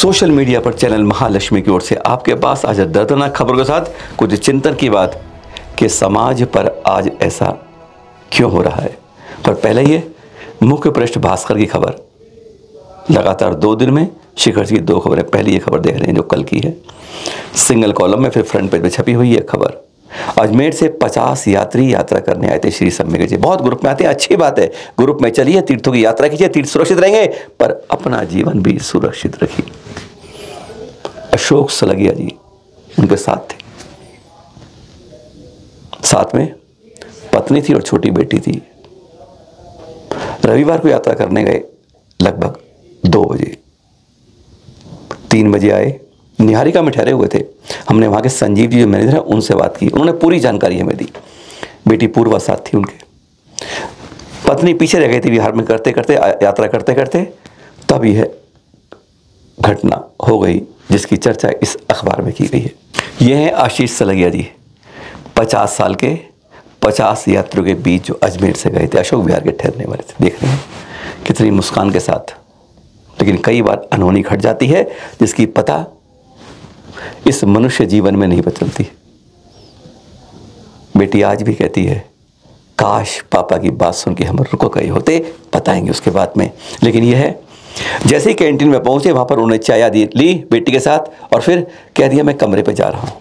Social media पर channel Mahalakshmi की ओर से आपके पास आज दर्दनाक खबर के साथ कुछ चिंतन की बात कि समाज पर आज ऐसा क्यों हो रहा है। पर पहले ये मुख्य पृष्ठ भास्कर की खबर, लगातार 2 दिन में शिखर की 2 खबरें। पहली ये खबर देख रहे हैं जो कल की है, सिंगल कॉलम में, फिर फ्रंट पेज पे छपी हुई है खबर। अजमेर से 50 यात्री यात्रा करने आए थे श्री सम्मेलन जी। बहुत ग्रुप में आते हैं, अच्छी बात है, ग्रुप में चलिए, तीर्थों की यात्रा कीजिए, तीर्थ सुरक्षित रहेंगे, पर अपना जीवन भी सुरक्षित रखिए। अशोक सलगिया जी उनके साथ थे, साथ में पत्नी थी और छोटी बेटी थी। रविवार को यात्रा करने गए, लगभग 2 बजे, 3 बजे आए। निहारिका में ठहरे हुए थे। हमने वहाँ के संजीव जी जो मैनेजर हैं उनसे बात की, उन्होंने पूरी जानकारी हमें दी। बेटी पूर्वा साथ थी उनके, पत्नी पीछे रह गई थी बिहार में करते करते, यात्रा करते करते। तब यह घटना हो गई जिसकी चर्चा इस अखबार में की गई है। यह है आशीष सलगिया जी, 50 साल के, 50 यात्रियों के बीच जो अजमेर से गए थे, अशोक विहार के ठहरने वाले थे। देख रहे हैं कितनी मुस्कान के साथ, लेकिन कई बार अनहोनी घट जाती है जिसकी पता इस मनुष्य जीवन में नहीं बचलती। बेटी आज भी कहती है, काश पापा की बात सुन के हम रुको गए होते, बताएंगे उसके बाद में। लेकिन यह है, जैसे ही कैंटीन में पहुंचे वहां पर उन्हें चाय ली बेटी के साथ और फिर कह दिया मैं कमरे पे जा रहा हूं।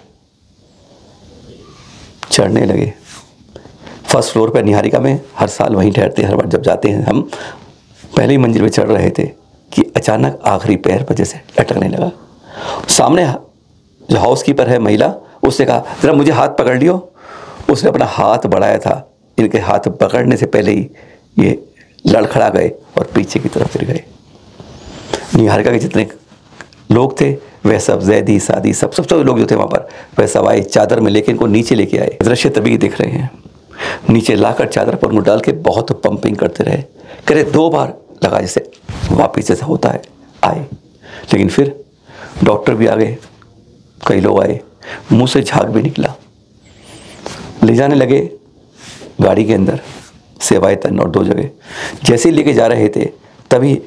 चढ़ने लगे फर्स्ट फ्लोर पर निहारिका में, हर साल वहीं ठहरते, हर बार जब जाते हैं हम। पहली मंजिल पे चढ़ रहे थे कि अचानक आखिरी पैर पर जैसे लटकने लगा। सामने जो हाउसकीपर है महिला, उससे कहा जरा मुझे हाथ पकड़ लियो। उसने अपना हाथ बढ़ाया था, इनके हाथ पकड़ने से पहले ही ये लड़खड़ा गए और पीछे की तरफ फिर गए। निहारिका के जितने लोग थे वह सब, जैदी सादी सब लोग जो थे वहाँ पर, वह सब आए चादर में लेके इनको नीचे लेके आए। दृश्य तभी दिख रहे हैं। नीचे लाकर चादर पर मुँह डाल के बहुत पंपिंग करते रहे, करे 2 बार लगा जैसे वापिस जैसा होता है, आए। लेकिन फिर डॉक्टर भी आ गए, कई लोग आए, मुंह से झाग भी निकला। ले जाने लगे गाड़ी के अंदर, सेवाएं तन और 2 जगह। जैसे ही लेके जा रहे थे तभी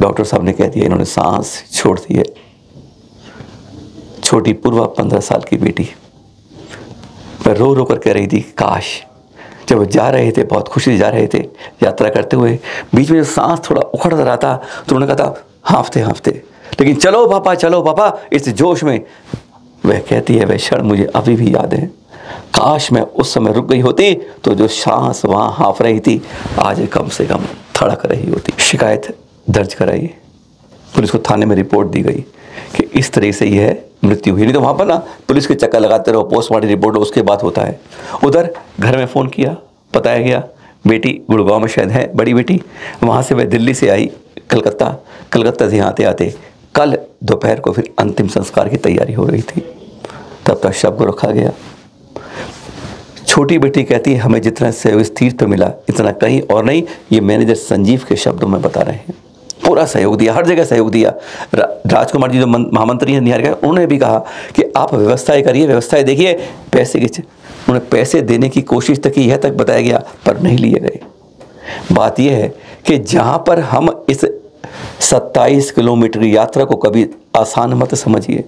डॉक्टर साहब ने कह दिया इन्होंने सांस छोड़ दी है। छोटी पूर्वा 15 साल की बेटी, वह रो रो कर कह रही थी काश। जब वो जा रहे थे, बहुत खुशी से जा रहे थे यात्रा करते हुए, बीच में जो सांस थोड़ा उखड़ रहा था तो उन्होंने कहा था हाँफते हाँफते, लेकिन चलो पापा, इस जोश में। वह कहती है वह क्षण मुझे अभी भी याद है, काश मैं उस समय रुक गई होती तो जो सांस वहाँ हाँफ रही थी आज कम से कम धड़क रही होती। शिकायत दर्ज कराई, पुलिस को थाने में रिपोर्ट दी गई कि इस तरह से यह मृत्यु हुई। नहीं तो वहाँ पर ना पुलिस के चक्कर लगाते रहो, पोस्टमार्टम रिपोर्ट उसके बाद होता है। उधर घर में फ़ोन किया, बताया गया बेटी गुड़गांव में शायद है बड़ी बेटी, वहाँ से वह दिल्ली से आई कलकत्ता से आते आते कल दोपहर को फिर अंतिम संस्कार की तैयारी हो रही थी। तब तक शव को रखा गया। छोटी बेटी कहती है हमें जितना सहयोग इस तीर्थ पे मिला इतना कहीं और नहीं। ये मैनेजर संजीव के शब्दों में बता रहे हैं, पूरा सहयोग दिया, हर जगह सहयोग दिया। राजकुमार जी जो महामंत्री हैं निहारिका, उन्होंने भी कहा कि आप व्यवस्थाएं करिए, व्यवस्थाएं देखिए। पैसे की उन्होंने पैसे देने की कोशिश तक की, यह तक बताया गया, पर नहीं लिए गए। बात यह है कि जहाँ पर हम इस 27 किलोमीटर की यात्रा को कभी आसान मत समझिए।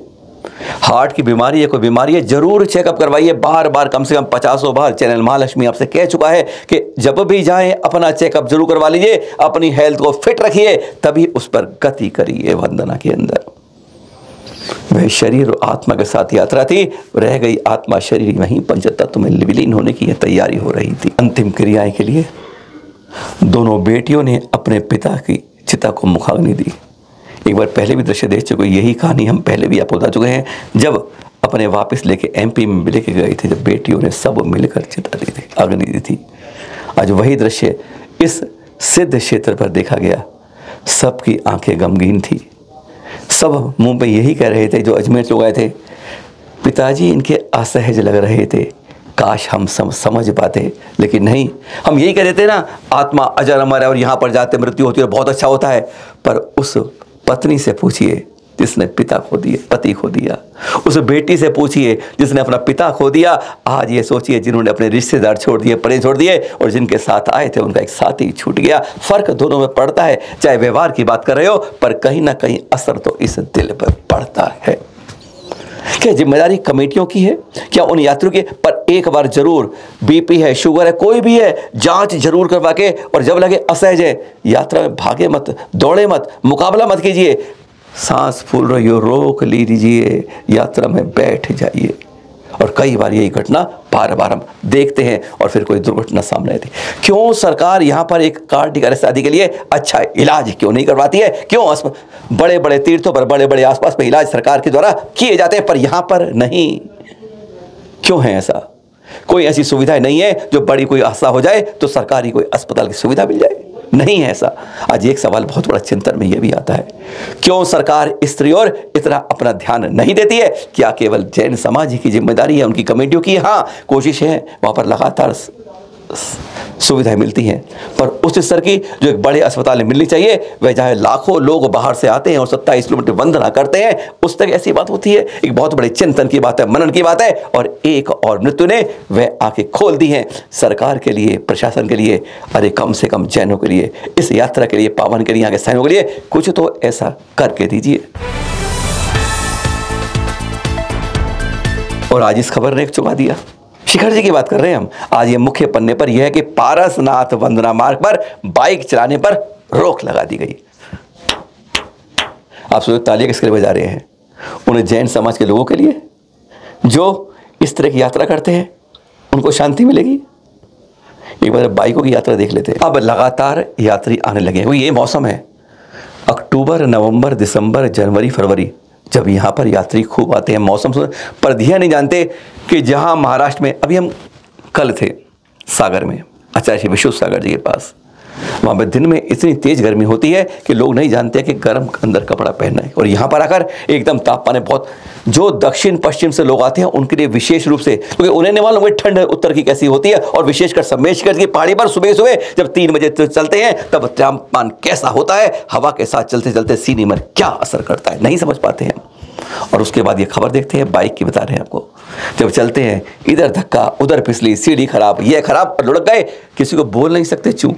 हार्ट की बीमारी है, कोई बीमारी है, जरूर चेकअप करवाइए, बार बार, कम से कम 50 बार। चैनल महालक्ष्मी आपसे कह चुका है कि जब भी जाएं अपना चेकअप जरूर करवा लीजिए, अपनी हेल्थ को फिट रखिए, तभी उस पर गति करिए। वंदना के अंदर वह शरीर और आत्मा के साथ यात्रा थी, रह गई आत्मा, शरीर वहीं पंचतत्व में विलीन होने की यह तैयारी हो रही थी। अंतिम क्रियाएं के लिए दोनों बेटियों ने अपने पिता की चिता को मुखाग्नि दी। एक बार पहले भी दृश्य देख चुके, यही कहानी हम पहले भी आपको बता चुके हैं, जब अपने वापस लेके एमपी में लेके गए थे, जब बेटियों ने सब मिलकर चिता दी थी, अग्नि दी थी। आज वही दृश्य इस सिद्ध क्षेत्र पर देखा गया। सबकी आंखें गमगीन थी, सब मुंह पे यही कह रहे थे जो अजमेर से गए थे, पिताजी इनके असहज लग रहे थे, काश हम समझ पाते, लेकिन नहीं। हम यही कह रहे थे ना, आत्मा अजर अमर है और यहाँ पर जाते मृत्यु होती है, बहुत अच्छा होता है। पर उस पत्नी से पूछिए जिसने पिता खो दिए, पति खो दिया। उस बेटी से पूछिए जिसने अपना पिता खो दिया। आज ये सोचिए जिन्होंने अपने रिश्तेदार छोड़ दिए, प्रेम छोड़ दिए, और जिनके साथ आए थे उनका एक साथी छूट गया। फर्क दोनों में पड़ता है। चाहे व्यवहार की बात कर रहे हो, पर कहीं ना कहीं असर तो इस दिल पर पड़ता है। क्या जिम्मेदारी कमेटियों की है? क्या उन यात्रियों की? पर एक बार जरूर, बीपी है, शुगर है, कोई भी है, जांच जरूर करवा के, और जब लगे असहज है, यात्रा में भागे मत, दौड़े मत, मुकाबला मत कीजिए। सांस फूल रही हो, रोक लीजिए, यात्रा में बैठ जाइए। और कई बार यही घटना बार बार हम देखते हैं और फिर कोई दुर्घटना सामने आती। क्यों सरकार यहाँ पर एक कार्डियक अरेस्ट आदि के लिए अच्छा इलाज क्यों नहीं करवाती है? क्यों बड़े बड़े तीर्थों पर, बड़े बड़े आसपास में इलाज सरकार के द्वारा किए जाते हैं, पर यहाँ पर नहीं? क्यों है ऐसा? कोई ऐसी सुविधा नहीं है जो बड़ी कोई हादसा हो जाए तो सरकारी कोई अस्पताल की सुविधा मिल जाए? नहीं है ऐसा। आज एक सवाल बहुत बड़ा चिंतन में यह भी आता है, क्यों सरकार स्त्री और इतना अपना ध्यान नहीं देती है? क्या केवल जैन समाज की जिम्मेदारी है, उनकी कमेटियों की? हाँ, कोशिश है, वहाँ पर लगातार सुविधाएं मिलती हैं, पर उस स्तर की जो एक बड़े अस्पताल में मिलनी चाहिए, वह जहाँ लाखों लोग बाहर से आते हैं और 27 किलोमीटर वंदना करते हैं, उस तक ऐसी बात होती है। एक बहुत बड़े चिंतन की बात है, मनन की बात है। और एक और मृत्यु ने वह आंखें खोल दी हैं सरकार के लिए, प्रशासन के लिए। अरे कम से कम जैनों के लिए, इस यात्रा के लिए, पावन के लिए, यहाँ के सैनिकों के लिए कुछ तो ऐसा करके दीजिए। और आज इस खबर ने एक चुका दिया। शिखर जी की बात कर रहे हैं हम। आज ये मुख्य पन्ने पर यह है कि पारसनाथ वंदना मार्ग पर बाइक चलाने पर रोक लगा दी गई। आप सोचो तालियां किसके लिए बजा रहे हैं? उन्हें जैन समाज के लोगों के लिए जो इस तरह की यात्रा करते हैं, उनको शांति मिलेगी। एक बार बाइकों की यात्रा देख लेते हैं। अब लगातार यात्री आने लगे हैं। ये मौसम है अक्टूबर, नवंबर, दिसंबर, जनवरी, फरवरी, जब यहाँ पर यात्री खूब आते हैं। मौसम पर ध्यान नहीं जानते कि जहाँ महाराष्ट्र में, अभी हम कल थे सागर में, आचार्य श्री विश्व सागर जी के पास, वहाँ पर दिन में इतनी तेज गर्मी होती है कि लोग नहीं जानते कि गर्म अंदर कपड़ा पहनना है। और यहाँ पर आकर एकदम तापमान है बहुत। जो दक्षिण पश्चिम से लोग आते हैं उनके लिए विशेष रूप से, क्योंकि उन्हें नहीं मालूम ठंड उत्तर की कैसी होती है, और विशेषकर सम्मेशगढ़ की पहाड़ी पर सुबह सुबह जब 3 बजे चलते हैं तब तापमान कैसा होता है, हवा के साथ चलते चलते सीने में क्या असर करता है, नहीं समझ पाते हैं। और उसके बाद ये खबर देखते हैं, बाइक की बता रहे हैं आपको, जब चलते हैं इधर धक्का, उधर फिसली, सीढ़ी खराब, ये खराब, लुढ़क गए, किसी को बोल नहीं सकते, चूं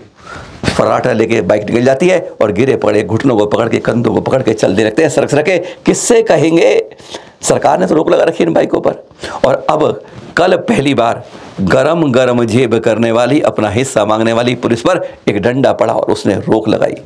फर्राटा लेके बाइक निकल जाती है और गिरे पड़े, घुटनों को पकड़ के, कंधों को पकड़ के चलने लगते हैं, सरक सरके। किससे कहेंगे? सरकार ने तो रोक लगा रखी है इन बाइकों पर। और अब कल पहली बार गरम गरम जेब करने वाली, अपना हिस्सा मांगने वाली पुलिस पर एक डंडा पड़ा और उसने रोक लगाई।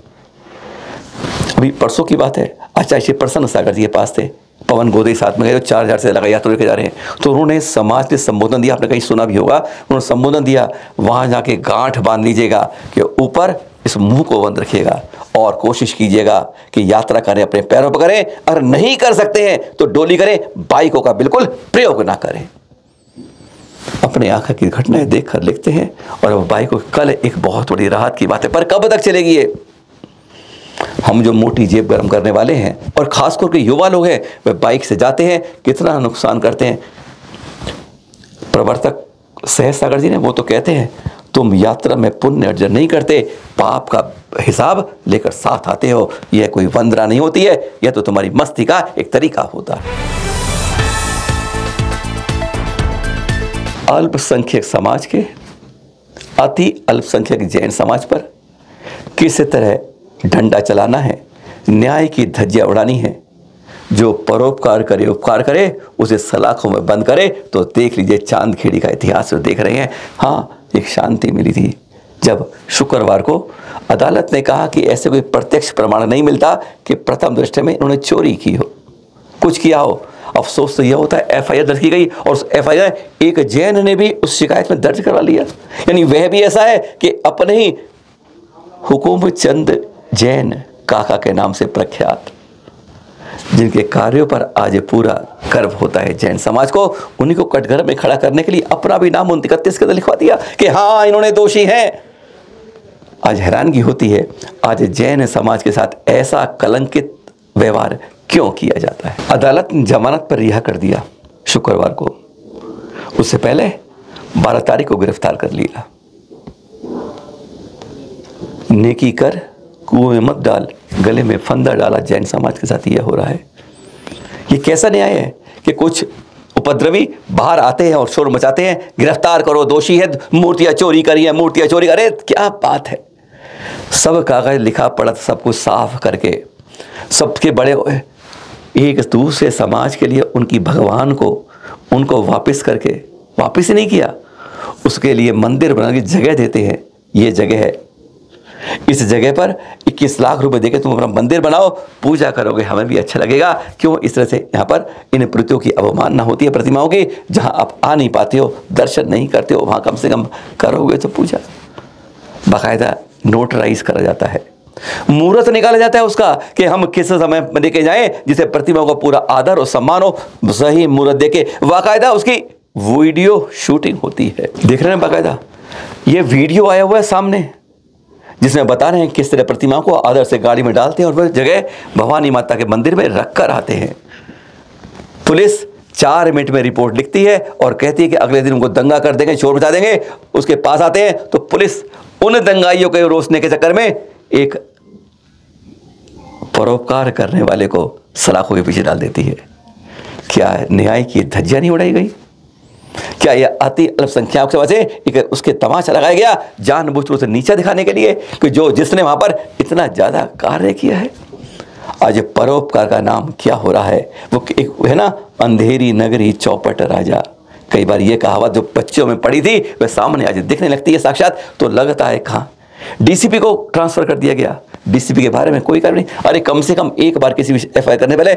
अभी परसों की बात है, आचार्य श्री प्रसन्न सागर जी के पास थे, पवन गोदई साथ में गए, 4000 से लगा यात्रा लेके जा रहे हैं, तो उन्होंने समाज के संबोधन दिया। आपने कहीं सुना भी होगा, उन्होंने संबोधन दिया, वहाँ जाके गांठ बांध लीजिएगा कि ऊपर इस मुंह को बंद रखिएगा और कोशिश कीजिएगा कि यात्रा करें अपने पैरों पर करें, अगर नहीं कर सकते हैं तो डोली करें, बाइकों का बिल्कुल प्रयोग ना करें। अपने आंखों की घटनाएं देखकर लिखते हैं। और अब बाइकों कल एक बहुत बड़ी राहत की बात है, पर कब तक चलेगी ये? हम जो मोटी जेब गर्म करने वाले हैं और खास करके युवा लोग हैं, वे बाइक से जाते हैं, कितना नुकसान करते हैं। प्रवर्तक सहज सागर जी ने वो तो कहते हैं, तुम यात्रा में पुण्य अर्जन नहीं करते, पाप का हिसाब लेकर साथ आते हो। यह कोई वंदना नहीं होती है, यह तो तुम्हारी मस्ती का एक तरीका होता है। अल्पसंख्यक समाज के, अति अल्पसंख्यक जैन समाज पर किस तरह डंडा चलाना है, न्याय की धज्जियां उड़ानी है। जो परोपकार करे, उपकार करे, उसे सलाखों में बंद करे। तो देख लीजिए चांदखेड़ी का इतिहास देख रहे हैं। हाँ, एक शांति मिली थी जब शुक्रवार को अदालत ने कहा कि ऐसे कोई प्रत्यक्ष प्रमाण नहीं मिलता कि प्रथम दृष्टया में इन्होंने चोरी की हो, कुछ किया हो। अफसोस तो यह होता है एफआईआर दर्ज की गई और उस एफआईआर एक जैन ने भी उस शिकायत में दर्ज करवा लिया। यानी वह भी ऐसा है कि अपने ही हुकुम चंद जैन काका के नाम से प्रख्यात, जिनके कार्यों पर आज पूरा गर्व होता है जैन समाज को, उन्हीं को कटघरे में खड़ा करने के लिए अपना भी नाम 31 के अंदर लिखवा दिया कि हाँ इन्होंने दोषी हैं। आज हैरानगी होती है, आज जैन समाज के साथ ऐसा कलंकित व्यवहार क्यों किया जाता है। अदालत ने जमानत पर रिहा कर दिया शुक्रवार को, उससे पहले 12 तारीख को गिरफ्तार कर लिया। नेकी कर कुएं में मत डाल, गले में फंदा डाला, जैन समाज के साथ यह हो रहा है। ये कैसा न्याय है कि कुछ उपद्रवी बाहर आते हैं और शोर मचाते हैं, गिरफ्तार करो, दोषी है, मूर्तियां चोरी करी है, मूर्तियां चोरी करे। क्या बात है। सब कागज लिखा पढ़ा सब कुछ साफ करके सबके बड़े एक दूसरे समाज के लिए उनकी भगवान को उनको वापस करके वापस ही नहीं किया, उसके लिए मंदिर बनाने की जगह देते हैं। ये जगह है, इस जगह पर 21 लाख रुपए देके तुम अपना मंदिर बनाओ, पूजा करोगे, हमें भी अच्छा लगेगा। क्यों इस तरह से यहाँ पर इन प्रतियों की अवमानना होती है, प्रतिमाओं की। जहाँ आप आ नहीं पाते हो, दर्शन नहीं करते हो, वहाँ कम से कम करोगे तो पूजा। बाकायदा नोटराइज करा जाता है, मुहूर्त निकाला जाता है उसका कि हम किस समय में लेके जाएं जिसे प्रतिमाओं का पूरा आदर और सम्मान हो। सही मुहूर्त देके बाकायदा उसकी वीडियो शूटिंग होती है। देख रहे हैं बाकायदा ये वीडियो आया हुआ है सामने, जिसमें बता रहे हैं किस तरह प्रतिमा को आदर से गाड़ी में डालते हैं और वह जगह भवानी माता के मंदिर में रख कर आते हैं। पुलिस 4 मिनट में रिपोर्ट लिखती है और कहती है कि अगले दिन उनको दंगा कर देंगे, शोर मचा देंगे। उसके पास आते हैं तो पुलिस उन दंगाइयों को रोकने के चक्कर में एक परोपकार करने वाले को सलाखों के पीछे डाल देती है। क्या न्याय की धज्जियां नहीं उड़ाई गई? क्या यह अति अल्पसंख्यक से एक उसके तमाशा लगाया गया जानबूझकर उसे नीचा दिखाने के लिए कि जिसने वहां पर इतना ज्यादा कार्य किया है? आज परोपकार का नाम क्या हो रहा है? वो एक है ना, अंधेरी नगरी चौपट राजा। कई बार ये कहावत जो बच्चों में पढ़ी थी वह सामने आज दिखने लगती है साक्षात, तो लगता है कहाँ डीसीपी को ट्रांसफर कर दिया गया। डीसीपी के बारे में कोई कार्य नहीं। अरे कम से कम एक बार किसी भी एफआईआर करने पहले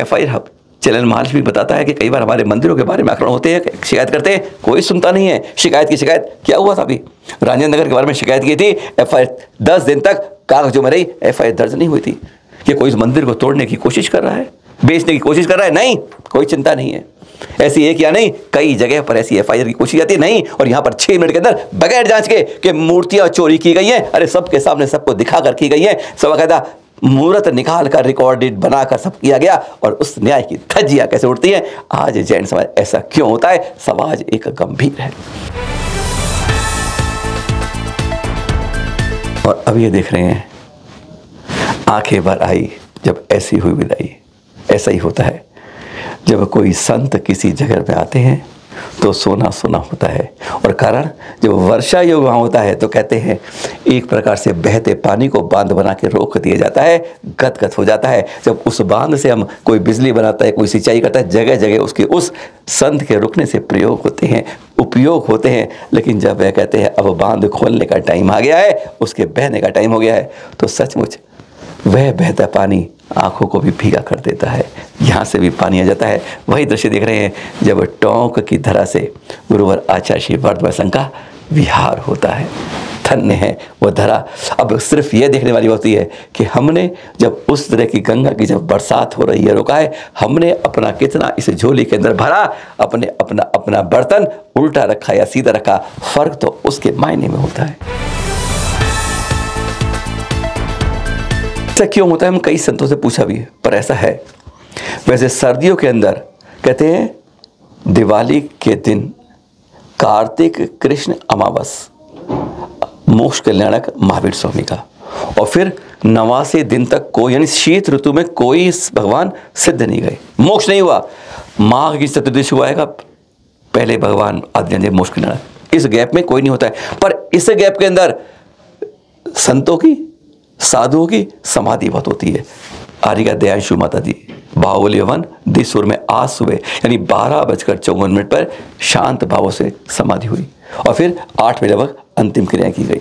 एफआईआर चैनल महालक्ष्मी बताता है कि कई बार हमारे मंदिरों के बारे में आक्रमण होते हैं, शिकायत करते हैं, कोई सुनता नहीं है। शिकायत की शिकायत क्या हुआ था? अभी राजेंद्र नगर के बारे में शिकायत की थी, एफआईआर 10 दिन तक कागजों में रही, एफआईआर दर्ज नहीं हुई थी। कि कोई इस मंदिर को तोड़ने की कोशिश कर रहा है, बेचने की कोशिश कर रहा है? नहीं, कोई चिंता नहीं है। ऐसी एक या नहीं कई जगह पर ऐसी एफआईआर की कोशिश आती है नहीं, और यहाँ पर 6 मिनट के अंदर बगैर जांच के कि मूर्तियां चोरी की गई हैं, अरे सबके सामने सबको दिखा कर की गई है, सब बाकायदा मुहूर्त निकाल कर रिकॉर्डेड बनाकर सब किया गया। और उस न्याय की धज्जियां कैसे उड़ती हैं? आज जैन समाज ऐसा क्यों होता है? समाज एक गंभीर है। और अब ये देख रहे हैं आंखें भर आई जब ऐसी हुई विदाई। ऐसा ही होता है जब कोई संत किसी जगह पे आते हैं तो सोना सोना होता है। और कारण जब वर्षा योग वहाँ होता है तो कहते हैं एक प्रकार से बहते पानी को बांध बना के रोक दिया जाता है, गदगद हो जाता है। जब उस बांध से हम कोई बिजली बनाता है, कोई सिंचाई करता है, जगह जगह उसके उस संत के रुकने से प्रयोग होते हैं, उपयोग होते हैं। लेकिन जब वह कहते हैं अब बांध खोलने का टाइम आ गया है, उसके बहने का टाइम हो गया है, तो सचमुच वह बहता पानी आंखों को भी भीगा कर देता है, यहाँ से भी पानी आ जाता है। वही दृश्य देख रहे हैं जब टोंक की धरा से गुरुवर आचार्य श्री वर्धमान संघ का विहार होता है। धन्य है वो धरा। अब सिर्फ ये देखने वाली होती है कि हमने जब उस तरह की गंगा की जब बरसात हो रही है रोका है, हमने अपना कितना इस झोली के अंदर भरा, अपने अपना बर्तन उल्टा रखा या सीधा रखा, फर्क तो उसके मायने में होता है। ऐसा क्यों होता है? हम कई संतों से पूछा भी है, पर ऐसा है। वैसे सर्दियों के अंदर कहते हैं दिवाली के दिन कार्तिक कृष्ण अमावस मोक्ष कल्याणक महावीर स्वामी का, और फिर 89 दिन तक कोई यानी शीत ऋतु में कोई भगवान सिद्ध नहीं गए, मोक्ष नहीं हुआ। माघ की चतुर्दशी हुआ है पहले भगवान आदिदेव मोक्ष कल्याणक। इस गैप में कोई नहीं होता है, पर इस गैप के अंदर संतों की साधुओं की समाधि बहुत होती है। आर्यका दयाशु माता जी बाहुबली वन दिसुर में आज सुबह यानी 12:54 पर शांत भावों से समाधि हुई, और फिर 8 बजे लगभग अंतिम क्रिया की गई।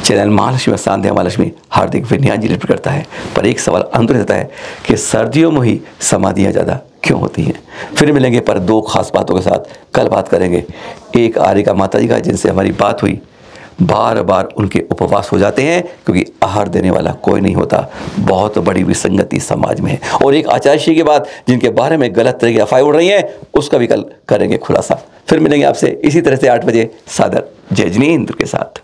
चैनल महालक्ष्मी सांध्या महालक्ष्मी हार्दिक विनयान्जलि अर्पित करता है। पर एक सवाल अंदर रहता है कि सर्दियों में ही समाधियाँ ज़्यादा क्यों होती हैं? फिर मिलेंगे पर 2 खास बातों के साथ। कल बात करेंगे एक आर्यका माता जी का जिनसे हमारी बात हुई, बार बार उनके उपवास हो जाते हैं क्योंकि आहार देने वाला कोई नहीं होता। बहुत बड़ी विसंगति समाज में है। और एक आचार्य श्री के बाद जिनके बारे में गलत तरह की अफवाहें उड़ रही हैं, उसका भी कल करेंगे खुलासा। फिर मिलेंगे आपसे इसी तरह से 8 बजे सादर जय जिनेंद्र के साथ।